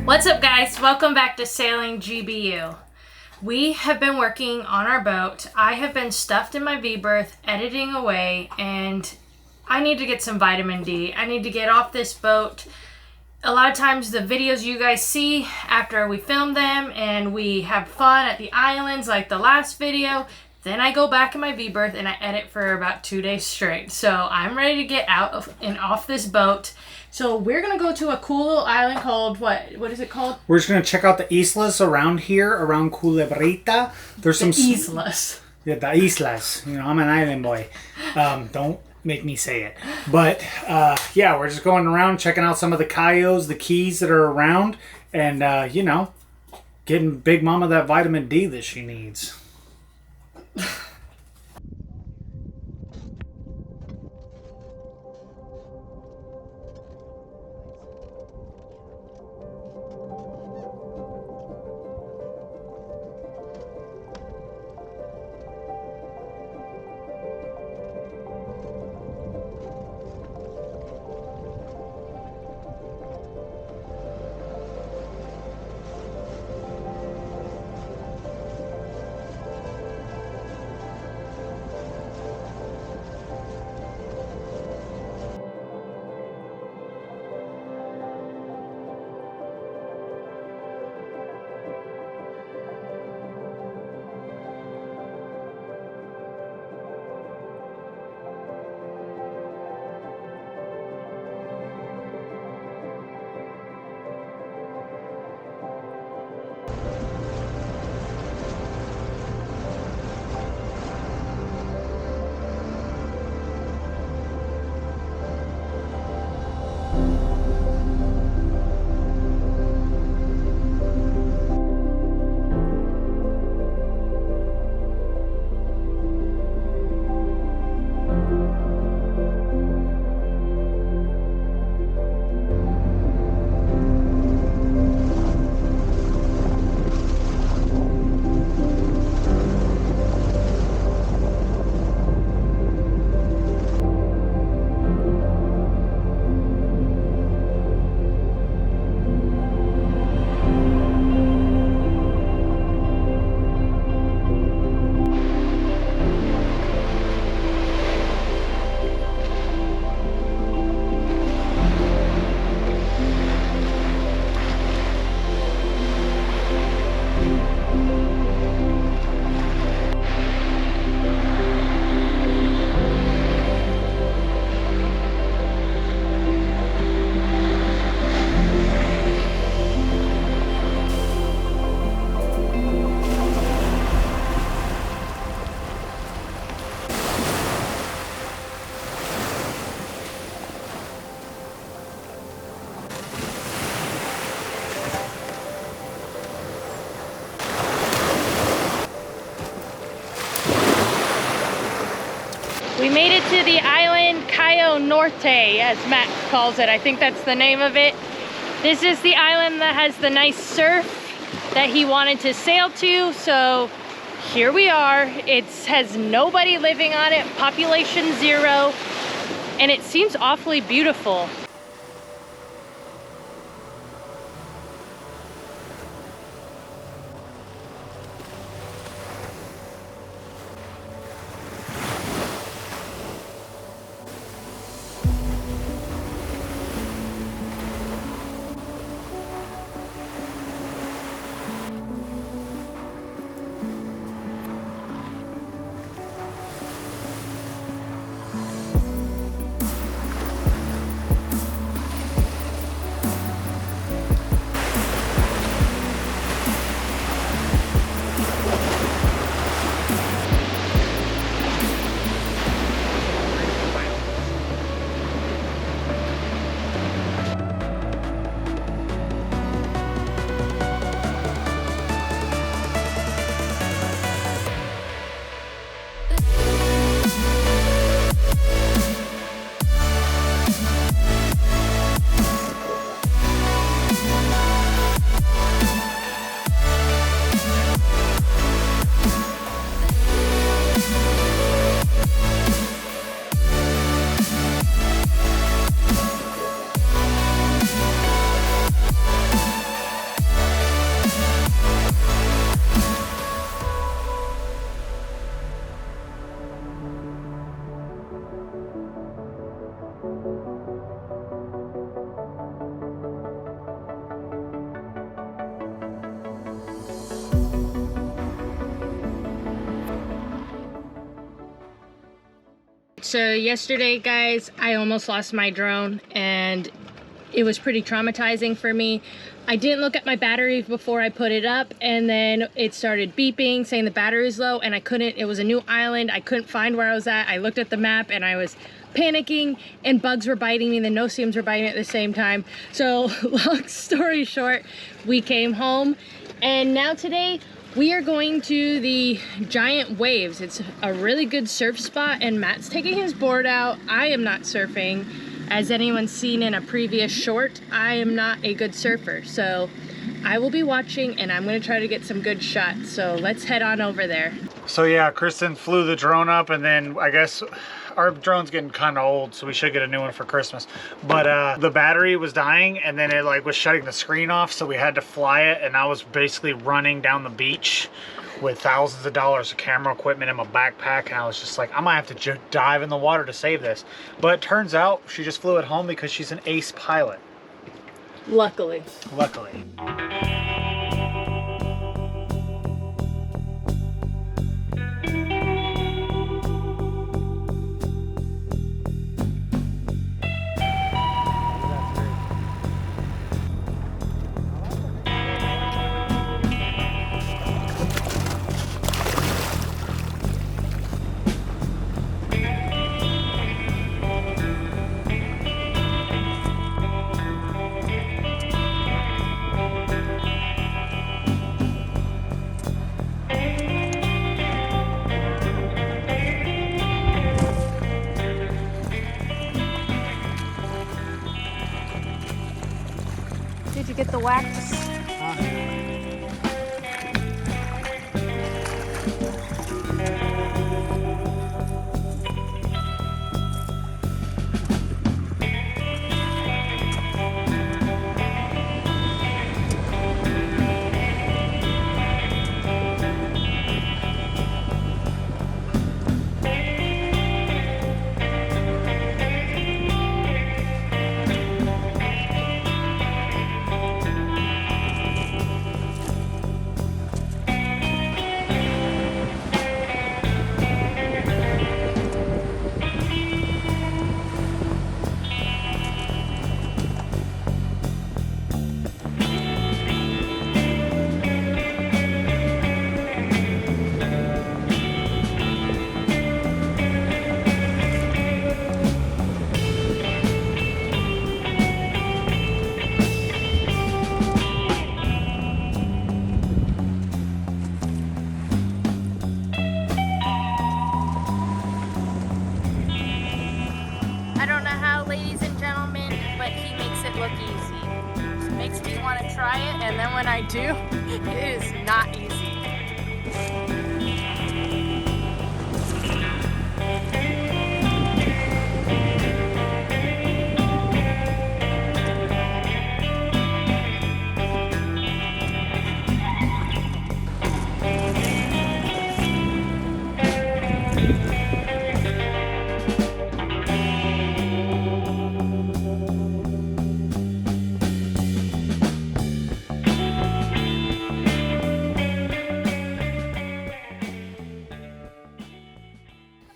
What's up, guys? Welcome back to Sailing GBU. We have been working on our boat. I have been stuffed in my V-berth, editing away, and I need to get some vitamin D. I need to get off this boat. A lot of times the videos you guys see after we film them and we have fun at the islands, like the last video, then I go back in my V-berth and I edit for about 2 days straight. So I'm ready to get out of and off this boat. So we're going to go to a cool little island called, what is it called? We're just going to check out the islas around here, around Culebrita. There's some islas. Yeah, the islas. You know, I'm an island boy. Don't make me say it. But, yeah, we're just going around checking out some of the cayos, the keys that are around. And, you know, getting Big Mama that vitamin D that she needs. We made it to the island Cayo Norte, as Matt calls it. I think that's the name of it. This is the island that has the nice surf that he wanted to sail to, so here we are. It has nobody living on it, population 0, and it seems awfully beautiful. So yesterday, guys, I almost lost my drone and it was pretty traumatizing for me. I didn't look at my battery before I put it up, and then it started beeping saying the battery's low, and it was a new island. I couldn't find where I was at. I looked at the map and I was panicking, and bugs were biting me, the no-see-ums were biting me at the same time. So long story short, we came home, and now today we are going to the Giant Waves. It's a really good surf spot, and Matt's taking his board out. I am not surfing. As anyone's seen in a previous short, I am not a good surfer. So I will be watching, and I'm gonna try to get some good shots. So let's head on over there. So yeah, Kristen flew the drone up, and then I guess our drone's getting kind of old, so we should get a new one for Christmas. But the battery was dying, and then it like was shutting the screen off, so we had to fly it, and I was basically running down the beach with thousands of dollars of camera equipment in my backpack, and I was just like, I might have to dive in the water to save this. But it turns out she just flew it home because she's an ace pilot. Luckily. Luckily. Did you get the wax? Ladies and gentlemen, but he makes it look easy. It makes me want to try it, and then when I do, it is not easy.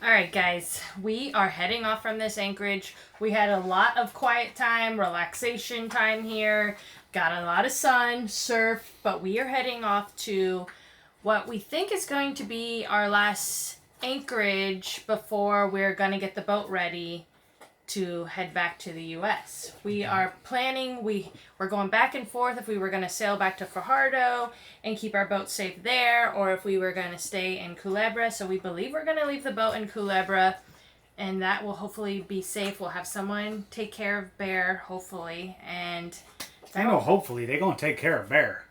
Alright guys, we are heading off from this anchorage. We had a lot of quiet time, relaxation time here, got a lot of sun, surf, but we are heading off to what we think is going to be our last anchorage before we're going to get the boat ready to head back to the U.S. We are planning, we're going back and forth if we were going to sail back to Fajardo and keep our boat safe there, or if we were going to stay in Culebra. So we believe we're going to leave the boat in Culebra, and that will hopefully be safe. We'll have someone take care of Bear, hopefully, and... I know, hopefully. They're going to take care of Bear.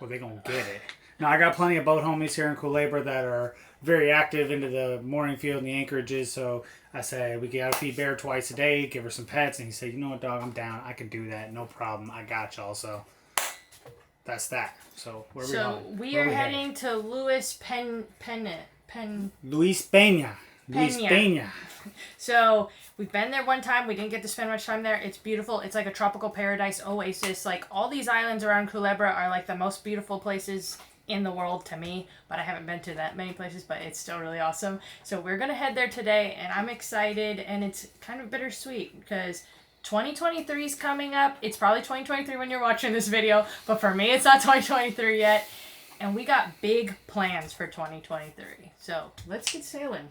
Well, they're going to get it. Now, I got plenty of boat homies here in Culebra that are very active into the mooring field and the anchorages, so I say we gotta feed Bear twice a day, give her some pets, and he said, you know what, dog, I'm down. I can do that. No problem. I got y'all. So that's that. So where are we going? So we are heading to Luis Luis Peña. Peña. Luis Peña. So we've been there one time. We didn't get to spend much time there. It's beautiful. It's like a tropical paradise oasis. Like all these islands around Culebra are like the most beautiful places in the world to me, but I haven't been to that many places, but it's still really awesome. So we're gonna head there today, and I'm excited, and it's kind of bittersweet because 2023 is coming up. It's probably 2023 when you're watching this video, but for me it's not 2023 yet, and we got big plans for 2023. So let's get sailing.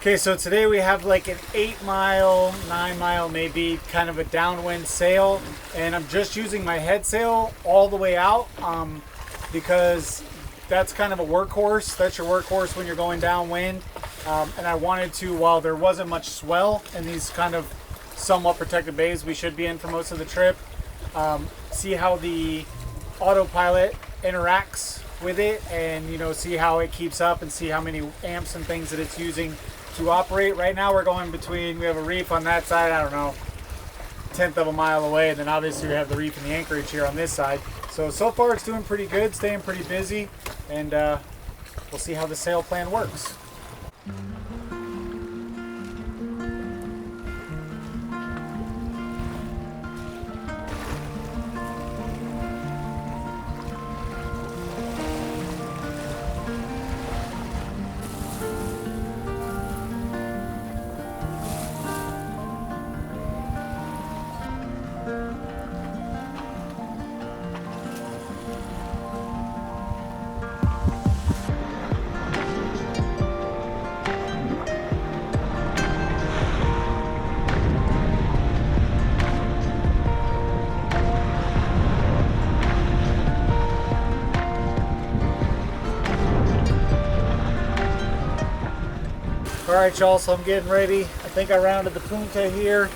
Okay, so today we have like an 8-mile, 9-mile maybe, kind of a downwind sail, and I'm just using my head sail all the way out because that's kind of a workhorse. That's your workhorse when you're going downwind, and I wanted to, while there wasn't much swell in these kind of somewhat protected bays we should be in for most of the trip, see how the autopilot interacts with it, and see how it keeps up and see how many amps and things that it's using to operate. Right now we're going between, we have a reef on that side, I don't know, 1/10 of a mile away, and then obviously we have the reef and the anchorage here on this side. So far it's doing pretty good, staying pretty busy, and we'll see how the sail plan works. Alright y'all, so I'm getting ready. I think I rounded the punta here.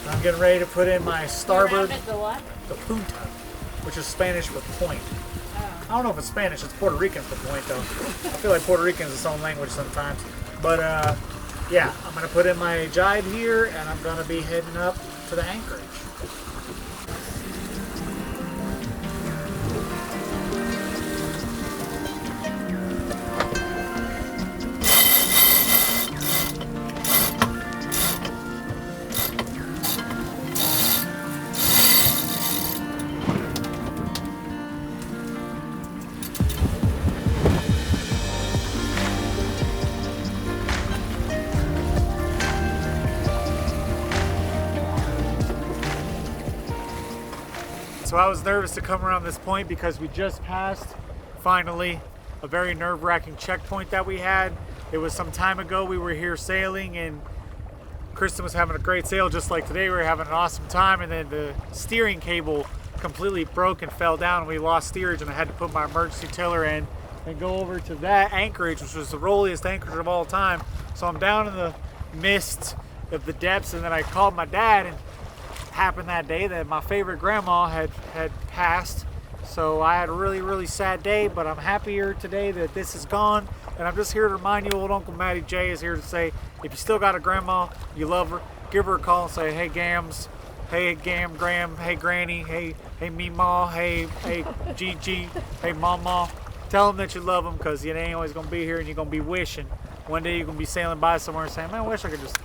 I'm getting ready to put in my starboard. You rounded the what? The punta, which is Spanish for point. I don't know if it's Spanish, it's Puerto Rican for point though. I feel like Puerto Rican is its own language sometimes. But yeah, I'm going to put in my jibe here, and I'm going to be heading up to the anchorage. So I was nervous to come around this point because we just passed, finally, a very nerve-wracking checkpoint that we had. It was some time ago we were here sailing and Kristen was having a great sail just like today. We were having an awesome time, and then the steering cable completely broke and fell down and we lost steerage, and I had to put my emergency tiller in and go over to that anchorage, which was the rolliest anchorage of all time. So I'm down in the mist of the depths, and then I called my dad, and it happened that day that my favorite grandma had passed. So I had a really sad day, but I'm happier today that this is gone. And I'm just here to remind you, old Uncle Matty J is here to say, if you still got a grandma, you love her, give her a call and say, hey Gams, hey Gam, Gram, hey Granny, hey Meemaw, hey Gigi, hey Mama. Tell them that you love them, because you ain't always going to be here, and you're going to be wishing. One day you're going to be sailing by somewhere and saying, man, I wish I could just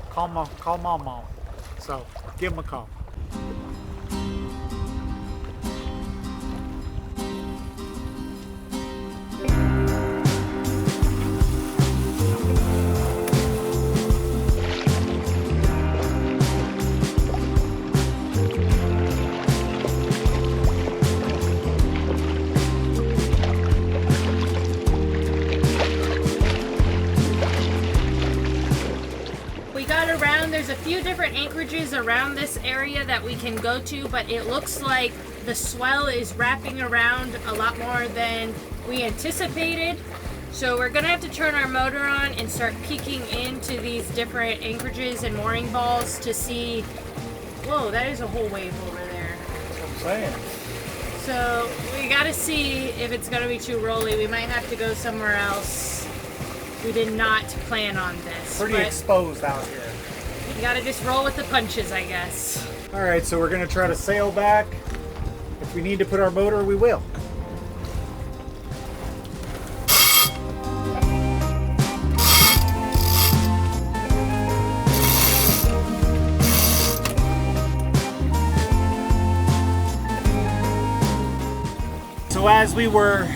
call my mom. So give them a call. There's a few different anchorages around this area that we can go to, but it looks like the swell is wrapping around a lot more than we anticipated. So we're gonna have to turn our motor on and start peeking into these different anchorages and mooring balls to see. Whoa, that is a whole wave over there. That's what I'm saying. So we gotta see if it's gonna be too rolly. We might have to go somewhere else. We did not plan on this. Pretty exposed out here. You gotta just roll with the punches, I guess. All right, so we're gonna try to sail back. If we need to put our motor, we will. So as we were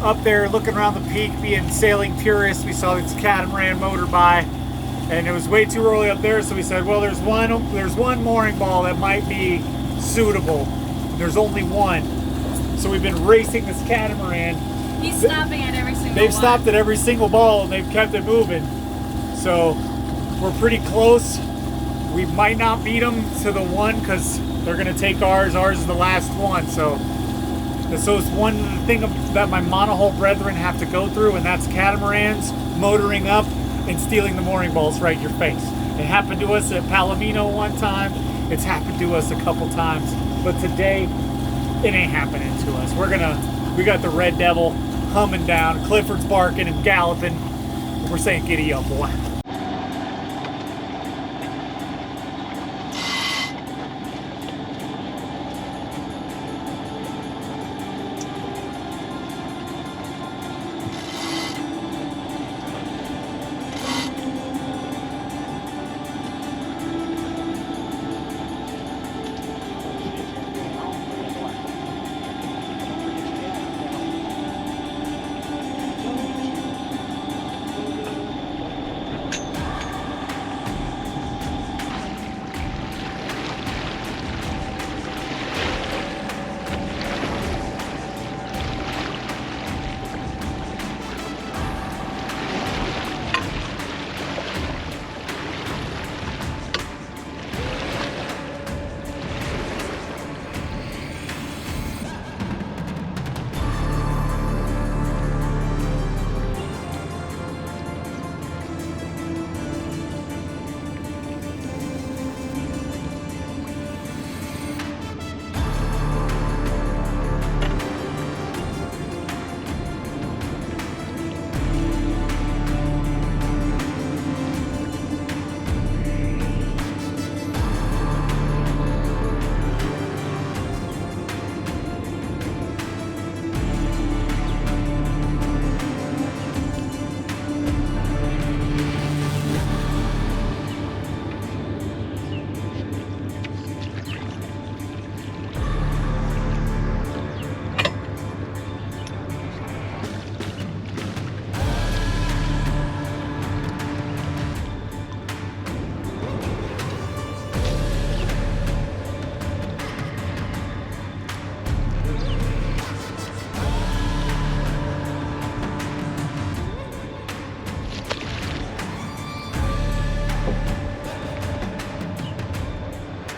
up there looking around the peak, being sailing purists, we saw this catamaran motor by. And it was way too early up there, so we said, well, there's one mooring ball that might be suitable. There's only one. So we've been racing this catamaran. He's stopping at every single They've stopped at every single ball, and they've kept it moving. So we're pretty close. We might not beat them to the one, because they're going to take ours. Ours is the last one. So it's one thing that my monohull brethren have to go through, and that's catamarans motoring up and stealing the mooring balls right in your face. It happened to us at Palomino one time. It's happened to us a couple times. But today, it ain't happening to us. We got the Red Devil humming down. Clifford's barking and galloping. We're saying, giddy up, boy.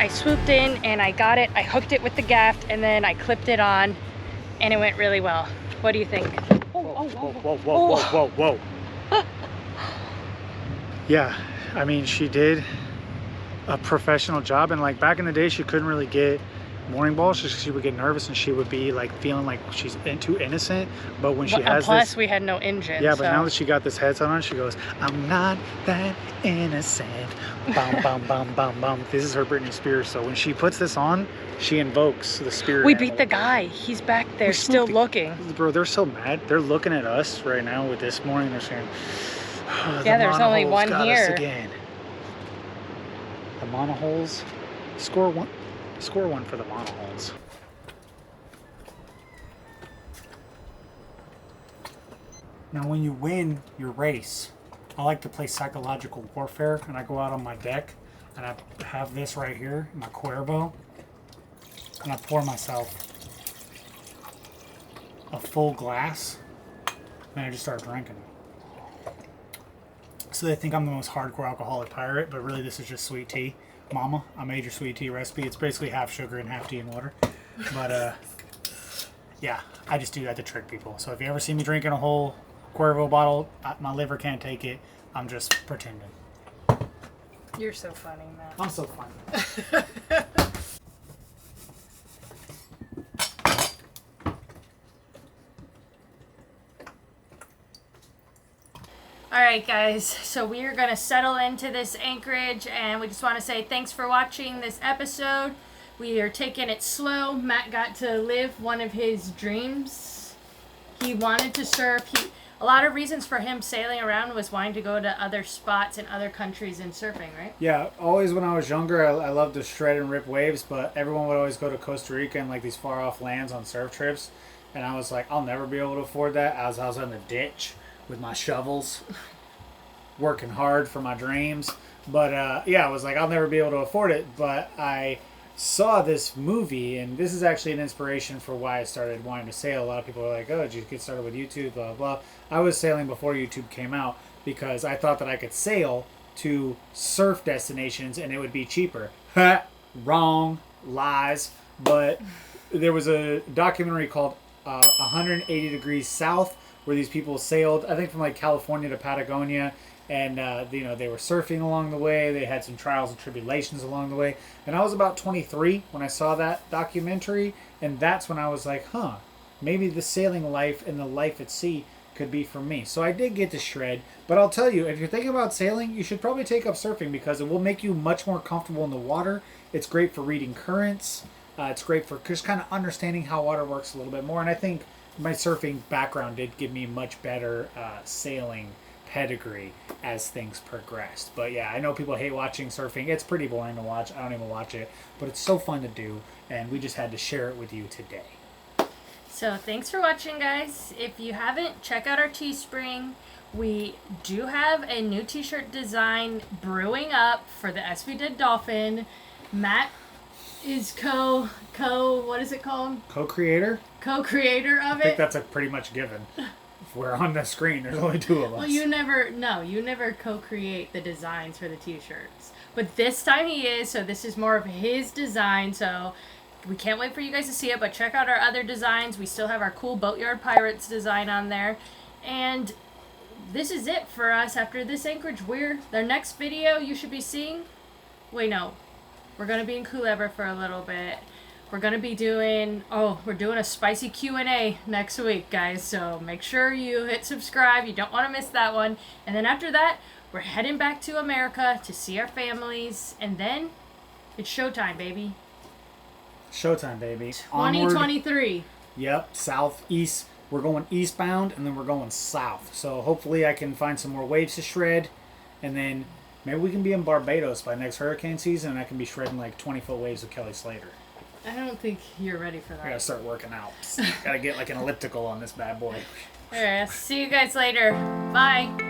I swooped in and I got it. I hooked it with the gaff and then I clipped it on and it went really well. What do you think? Whoa. Yeah, I mean, she did a professional job, and like back in the day she couldn't really get mooring balls because she would get nervous and she would be like feeling like she's too innocent. But when she has plus this, we had no engine. yeah, but now that she got this headset on, she goes, I'm not that innocent. Bum bum bum bum bum. This is her Britney Spears. So when she puts this on, she invokes the spirit. We beat the guy. He's back there still looking. Bro, they're so mad. They're looking at us right now with this mooring. They're saying, oh, yeah, there's only one here. Again. The monoholes. Score one for the monoholes. Now when you win your race, I like to play psychological warfare, and I go out on my deck and I have this right here, my Cuervo, and I pour myself a full glass and I just start drinking. So they think I'm the most hardcore alcoholic pirate, but really this is just sweet tea. Mama, I made your sweet tea recipe. It's basically half sugar and half tea and water. But yeah, I just do that to trick people. So if you ever see me drinking a whole Cuervo bottle, my liver can't take it. I'm just pretending. You're so funny, Matt. I'm so funny. Alright guys, so we are going to settle into this anchorage and we just want to say thanks for watching this episode. We are taking it slow. Matt got to live one of his dreams. He wanted to surf. A lot of reasons for him sailing around was wanting to go to other spots in other countries and surfing, right? Yeah, always when I was younger, I loved to shred and rip waves, but everyone would always go to Costa Rica and like these far off lands on surf trips. And I was like, I'll never be able to afford that, as I was in the ditch with my shovels, working hard for my dreams. But yeah, I was like, I'll never be able to afford it. But I saw this movie, and this is actually an inspiration for why I started wanting to sail. A lot of people are like, oh, did you get started with YouTube, blah, blah. I was sailing before YouTube came out because I thought that I could sail to surf destinations and it would be cheaper. Wrong. Lies. But there was a documentary called 180 Degrees South, where these people sailed, I think from like California to Patagonia, and you know, they were surfing along the way. They had some trials and tribulations along the way. And I was about 23 when I saw that documentary, and that's when I was like, huh, maybe the sailing life and the life at sea could be for me. So I did get to shred, but I'll tell you, if you're thinking about sailing, you should probably take up surfing because it will make you much more comfortable in the water. It's great for reading currents. It's great for just kind of understanding how water works a little bit more. And I think my surfing background did give me much better sailing pedigree as things progressed. But yeah, I know people hate watching surfing. It's pretty boring to watch. I don't even watch it, but it's so fun to do, and we just had to share it with you today. So thanks for watching, guys. If you haven't, check out our Teespring. We do have a new t-shirt design brewing up for the svdeaddolphin. Matt is what is it called? Co-creator? Co-creator of it. I think that's a pretty much given. If we're on the screen, there's only two of us. Well, you never co-create the designs for the t-shirts. But this time he is, so this is more of his design, so we can't wait for you guys to see it, but check out our other designs. We still have our cool Boatyard Pirates design on there. And this is it for us after this anchorage. Their next video you should be seeing... Wait, no. We're going to be in Culebra for a little bit. We're going to be doing... we're doing a spicy Q&A next week, guys. So make sure you hit subscribe. You don't want to miss that one. And then after that, we're heading back to America to see our families. And then it's showtime, baby. Showtime, baby. 2023. Onward. Yep, southeast. We're going eastbound, and then we're going south. So hopefully I can find some more waves to shred, and then maybe we can be in Barbados by next hurricane season, and I can be shredding like 20-foot waves with Kelly Slater. I don't think you're ready for that. I gotta start working out. Gotta get like an elliptical on this bad boy. Alright, see you guys later. Bye.